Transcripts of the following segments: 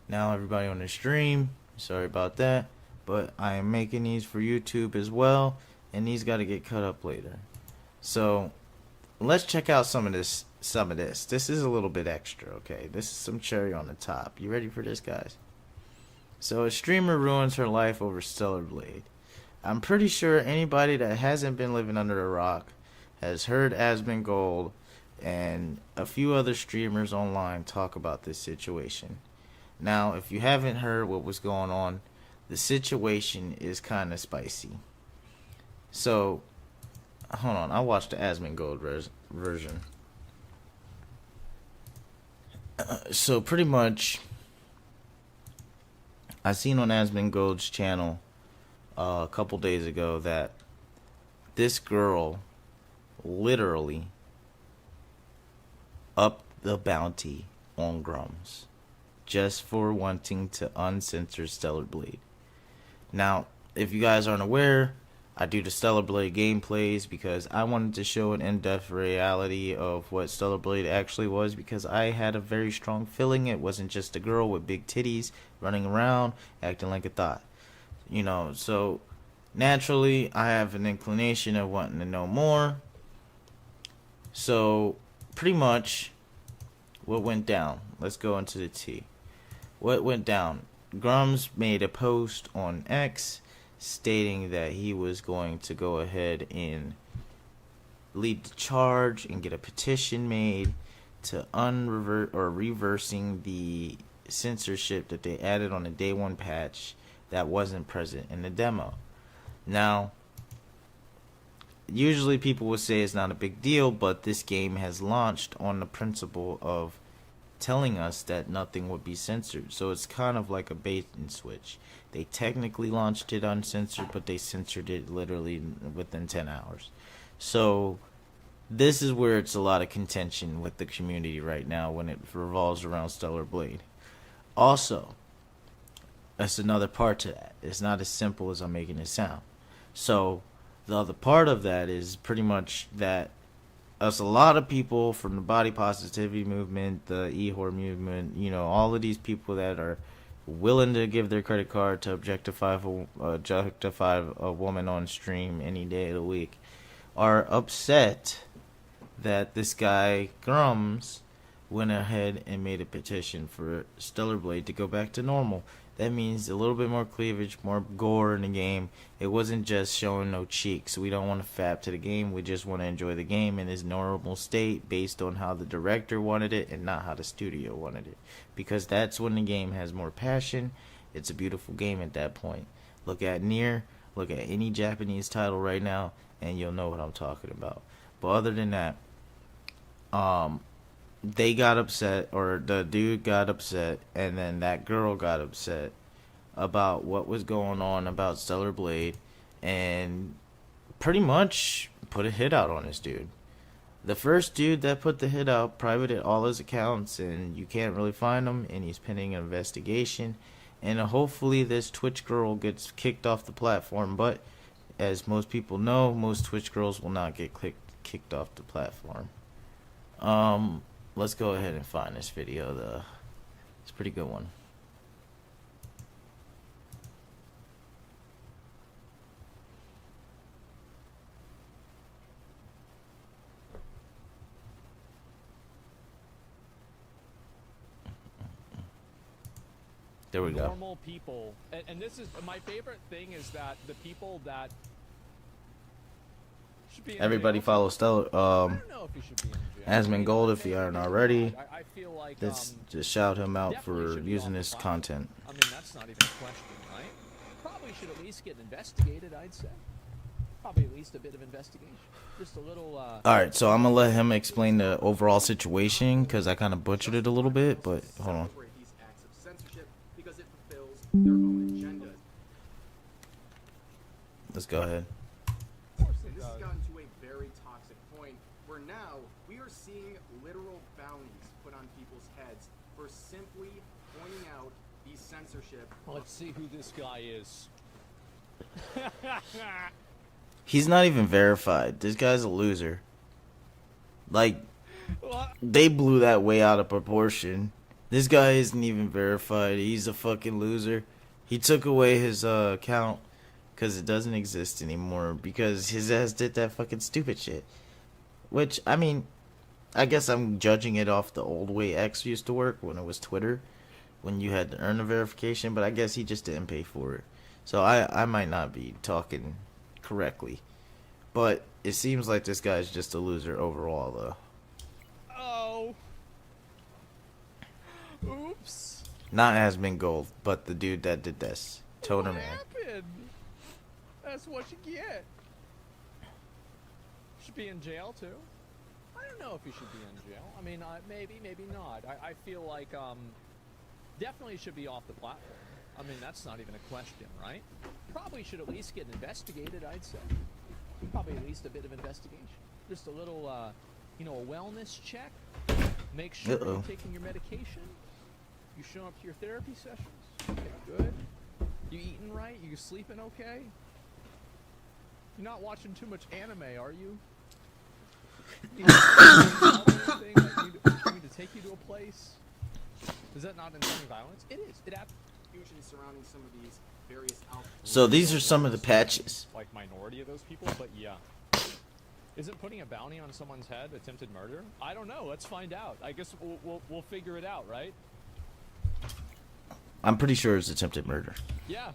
Now everybody on the stream, sorry about that, but I am making these for YouTube as well, and these got to get cut up later. So let's check out some of this. This is a little bit extra, okay? This is some cherry on the top. You ready for this, guys? So a streamer ruins her life over Stellar Blade. I'm pretty sure anybody that hasn't been living under a rock has heard Asmongold and a few other streamers online talk about this situation. Now, if you haven't heard what was going on, the situation is kind of spicy. So, hold on, I watched the Asmongold version. So pretty much, I seen on Asmongold's channel a couple days ago that this girl literally upped the bounty on Grums just for wanting to uncensor Stellar Blade. Now, if you guys aren't aware, I do the Stellar Blade gameplays because I wanted to show an in-depth reality of what Stellar Blade actually was, because I had a very strong feeling it wasn't just a girl with big titties running around acting like a thought. You know, so naturally I have an inclination of wanting to know more. So pretty much what went down, let's go into the tea. What went down? Grums made a post on X stating that he was going to go ahead and lead the charge and get a petition made to reversing the censorship that they added on the day one patch that wasn't present in the demo. Now, usually people would say it's not a big deal, but this game has launched on the principle of telling us that nothing would be censored. So it's kind of like a bait and switch. They technically launched it uncensored, but they censored it literally within 10 hours. So this is where it's a lot of contention with the community right now when it revolves around Stellar Blade. Also, that's another part to that. It's not as simple as I'm making it sound. So the other part of that is pretty much that us, a lot of people from the body positivity movement, the e-whore movement, you know, all of these people that are willing to give their credit card to objectify a woman on stream any day of the week are upset that this guy Grums went ahead and made a petition for Stellar Blade to go back to normal. That means a little bit more cleavage, more gore in the game. It wasn't just showing no cheeks. We don't want to fap to the game. We just want to enjoy the game in its normal state based on how the director wanted it and not how the studio wanted it. Because that's when the game has more passion. It's a beautiful game at that point. Look at Nier. Look at any Japanese title right now and you'll know what I'm talking about. But other than that, they got upset, or the dude got upset, and then that girl got upset about what was going on about Stellar Blade, and pretty much put a hit out on this dude. The first dude that put the hit out privated all his accounts, and you can't really find him, and he's pending an investigation, and hopefully this Twitch girl gets kicked off the platform. But as most people know, most Twitch girls will not get kicked off the platform. Let's go ahead and find this video. It's a pretty good one. There we go. Normal people, and this is my favorite thing, is that the people that should be in Everybody jail, follow Stellar I don't know if he should be in jail. Asmongold if you aren't already. I feel like Let's just shout him out definitely for should be using on the this file. content. I mean, that's not even a question, right? Probably should at least get investigated, I'd say. Probably at least a bit of investigation. Just a little, Alright, so I'm gonna let him explain the overall situation because I kind of butchered it a little bit, but hold on. These acts of censorship because it fulfills their own agenda. Let's go ahead. And this has gotten to a very toxic point where now we are seeing literal bounties put on people's heads for simply pointing out the censorship. let's see who this guy is. He's not even verified. This guy's a loser. Like, they blew that way out of proportion. This guy isn't even verified. He's a fucking loser. He took away his account because it doesn't exist anymore because his ass did that fucking stupid shit. Which, I mean, I guess I'm judging it off the old way X used to work when it was Twitter, when you had to earn a verification, but I guess he just didn't pay for it. So I might not be talking correctly. But it seems like this guy's just a loser overall, though. Oh. Oops. Not Asmon Gold, but the dude that did this. Toner What Man. happened? That's what you get. Should be in jail too. I don't know if he should be in jail. I mean, maybe, maybe not. I feel like definitely should be off the platform. I mean, that's not even a question, right? Probably should at least get investigated, I'd say. Probably at least a bit of investigation. Just a little, you know, a wellness check. Make sure you're taking your medication. You showing up to your therapy sessions. Okay, good. You eating right? You sleeping okay? You're not watching too much anime, are you? Need to take you to a place? Is that not inciting violence? It is. It Confusion surrounding some of these various outfits. So these are some of the patches. like minority of those people, but yeah. Isn't putting a bounty on someone's head attempted murder? I don't know. Let's find out. I guess we'll figure it out, right? I'm pretty sure it's attempted murder. Yeah.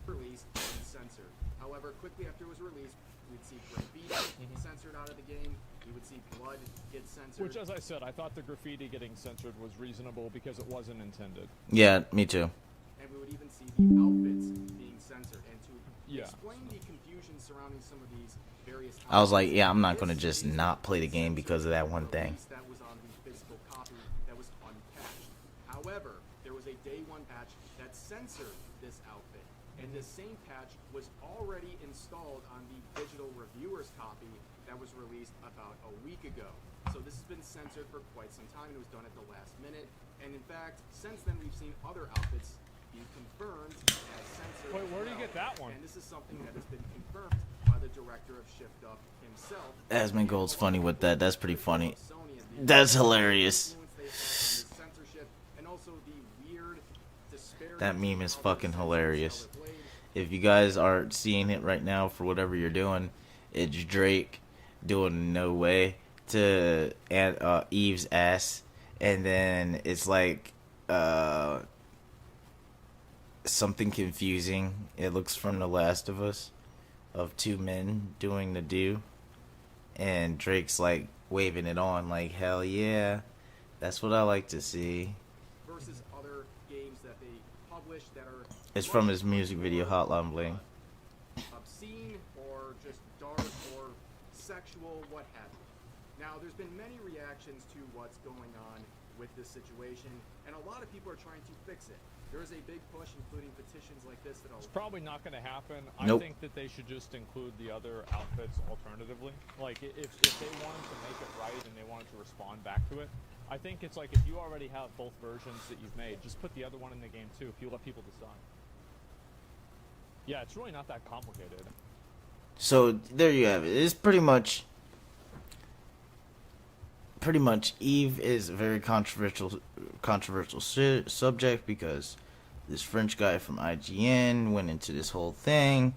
Released and censored. However, quickly after it was released, we'd see graffiti censored out of the game. We would see blood get censored. Which, as I said, I thought the graffiti getting censored was reasonable because it wasn't intended. Yeah, me too. And we would even see the outfits being censored. And to explain the confusion surrounding some of these various outfits, I was like, yeah, I'm not going to just not play the game because of that one thing. that was on the physical copy that was unpatched. However, there was a day one patch that censored this outfit, and this same patch was already installed on the digital reviewer's copy that was released about a week ago. So this has been censored for quite some time. It was done at the last minute, and in fact, since then we've seen other outfits being confirmed as censored. Wait, where do you get that one? And this is something that has been confirmed by the director of Shift Up himself. Asmon Gold's funny with that. That's pretty funny. That's hilarious. That meme is fucking hilarious. If you guys aren't seeing it right now for whatever you're doing, it's Drake doing No Way to Eve's ass, and then it's like something confusing. It looks from The Last of Us, of two men doing the do, and Drake's like waving it on like, hell yeah, that's what I like to see. Versus other games that they publish that are It's from his music video Hotline Bling. obscene or just dark or sexual, what have you. Now, there's been many reactions to what's going on with this situation, and a lot of people are trying to fix it. There is a big push, including petitions like this that It's probably not going to happen. Nope. I think that they should just include the other outfits alternatively. Like, if they wanted to make it right and they wanted to respond back to it, I think it's like if you already have both versions that you've made, just put the other one in the game too, if you let people decide. Yeah, it's really not that complicated. So there you have it. It's pretty much Eve is a very controversial subject because this French guy from IGN went into this whole thing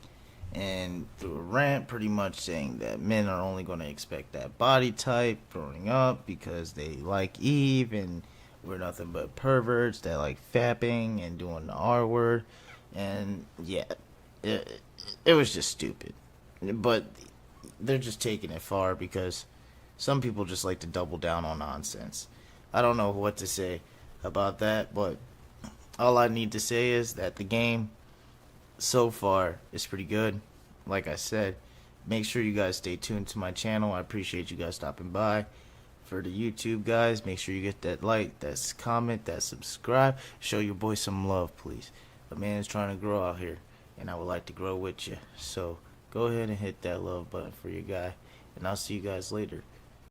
and threw a rant pretty much saying that men are only going to expect that body type growing up because they like Eve, and we're nothing but perverts that like fapping and doing the R word. And yeah, it was just stupid. But they're just taking it far because some people just like to double down on nonsense. I don't know what to say about that, but all I need to say is that the game so far is pretty good. Like I said, make sure you guys stay tuned to my channel. I appreciate you guys stopping by. For the YouTube guys, make sure you get that like, that comment, that subscribe. Show your boy some love, please. A man is trying to grow out here, and I would like to grow with you. So go ahead and hit that love button for your guy, and I'll see you guys later.